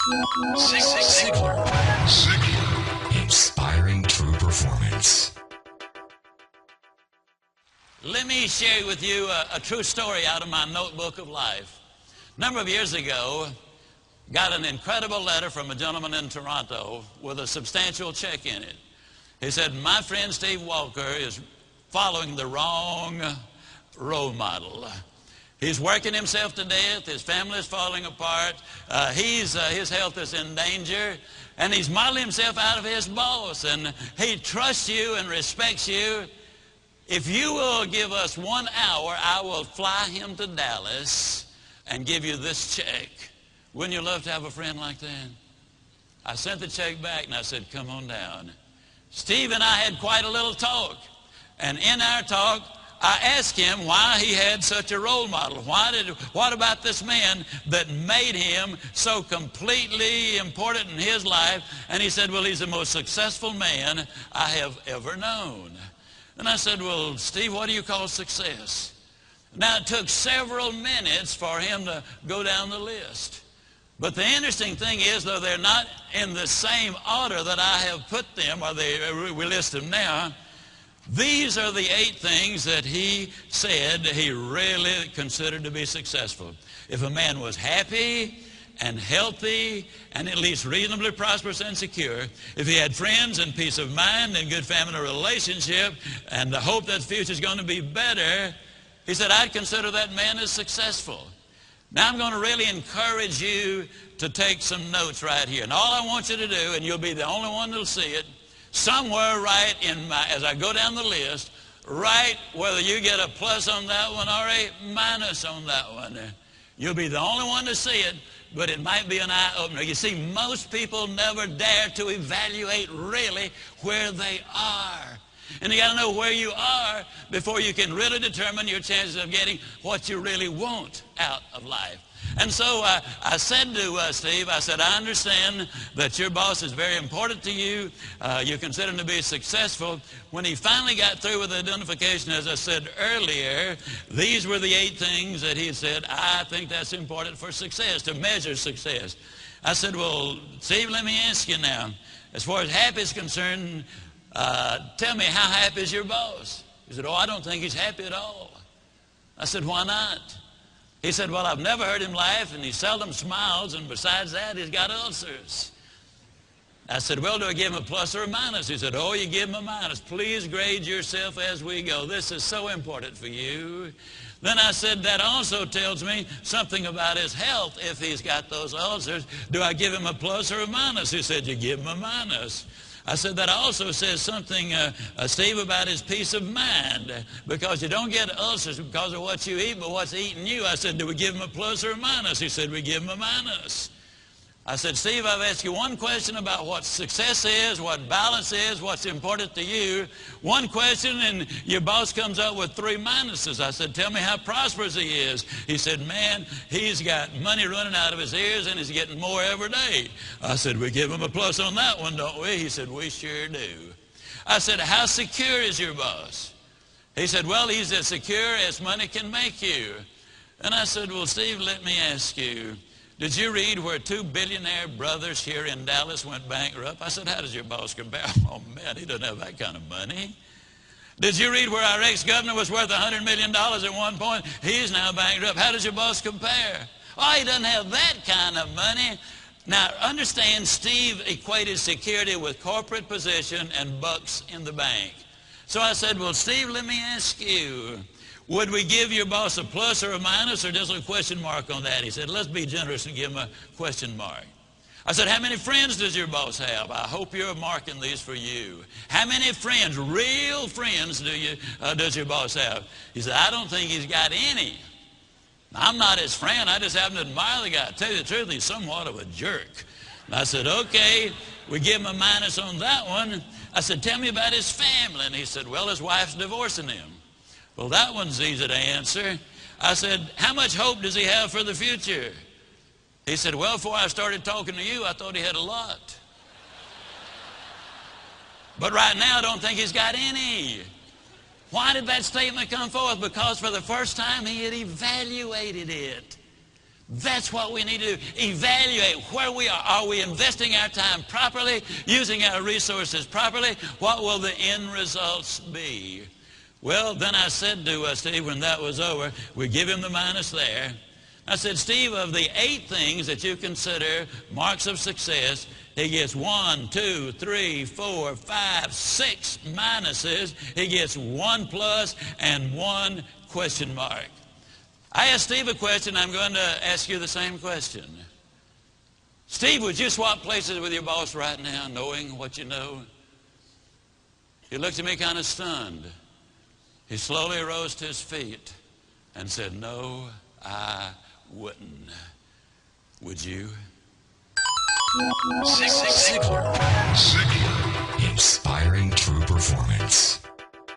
Zagler. Zagler. Inspiring true performance. Let me share with you a true story out of my notebook of life. A number of years ago, got an incredible letter from a gentleman in Toronto with a substantial check in it. He said, my friend Steve Walker is following the wrong role model. He's working himself to death. His family is falling apart. His health is in danger. And he's modeling himself out of his boss. And he trusts you and respects you. If you will give us 1 hour, I will fly him to Dallas and give you this check. Wouldn't you love to have a friend like that? I sent the check back and I said, come on down. Steve and I had quite a little talk. And in our talk, I asked him why he had such a role model. What about this man that made him so completely important in his life? And he said, well, he's the most successful man I have ever known. And I said, well, Steve, what do you call success? Now, it took several minutes for him to go down the list. But the interesting thing is, though they're not in the same order that I have put them, or we list them now, these are the 8 things that he said he really considered to be successful. If a man was happy and healthy and at least reasonably prosperous and secure, if he had friends and peace of mind and good family relationship and the hope that the future is going to be better, he said, I'd consider that man as successful. Now I'm going to really encourage you to take some notes right here. And all I want you to do, and you'll be the only one that'll see it, somewhere right as I go down the list, write whether you get a plus on that one or a minus on that one. You'll be the only one to see it, but it might be an eye-opener. You see, most people never dare to evaluate really where they are. And you got to know where you are before you can really determine your chances of getting what you really want out of life. And so I said to Steve, I said, I understand that your boss is very important to you. You consider him to be successful. When he finally got through with the identification, as I said earlier, these were the 8 things that he said, I think that's important for success, to measure success. I said, well, Steve, let me ask you now, as far as happy is concerned, tell me, how happy is your boss? He said, oh, I don't think he's happy at all. I said, why not? He said, well, I've never heard him laugh, and he seldom smiles, and besides that, he's got ulcers. I said, well, do I give him a plus or a minus? He said, oh, you give him a minus. Please grade yourself as we go. This is so important for you. Then I said, that also tells me something about his health if he's got those ulcers. Do I give him a plus or a minus? He said, you give him a minus. I said, that also says something, Steve, about his peace of mind, because you don't get ulcers because of what you eat, but what's eating you. I said, do we give him a plus or a minus? He said, we give him a minus. I said, Steve, I've asked you one question about what success is, what balance is, what's important to you. One question, and your boss comes up with 3 minuses. I said, tell me how prosperous he is. He said, man, he's got money running out of his ears, and he's getting more every day. I said, we give him a plus on that one, don't we? He said, we sure do. I said, how secure is your boss? He said, well, he's as secure as money can make you. And I said, well, Steve, let me ask you, did you read where 2 billionaire brothers here in Dallas went bankrupt? I said, how does your boss compare? Oh, man, he doesn't have that kind of money. Did you read where our ex-governor was worth $100 million at one point? He's now bankrupt. How does your boss compare? Oh, he doesn't have that kind of money. Now, understand, Steve equated security with corporate position and bucks in the bank. So I said, well, Steve, let me ask you, would we give your boss a plus or a minus or just a question mark on that? He said, let's be generous and give him a question mark. I said, how many friends does your boss have? I hope you're marking these for you. How many friends, real friends, does your boss have? He said, I don't think he's got any. I'm not his friend. I just happen to admire the guy. To tell you the truth, he's somewhat of a jerk. And I said, okay, we give him a minus on that one. I said, tell me about his family. And he said, well, his wife's divorcing him. Well, that one's easy to answer. I said, how much hope does he have for the future? He said, well, before I started talking to you, I thought he had a lot. But right now, I don't think he's got any. Why did that statement come forth? Because for the first time, he had evaluated it. That's what we need to do. Evaluate where we are. Are we investing our time properly, using our resources properly? What will the end results be? Well, then I said to Steve when that was over, we give him the minus there. I said, Steve, of the 8 things that you consider marks of success, he gets 1, 2, 3, 4, 5, 6 minuses. He gets 1 plus and 1 question mark. I asked Steve a question. I'm going to ask you the same question. Steve, would you swap places with your boss right now, knowing what you know? He looked at me kind of stunned. He slowly rose to his feet and said, no, I wouldn't. Would you? Zagler. Inspiring true performance.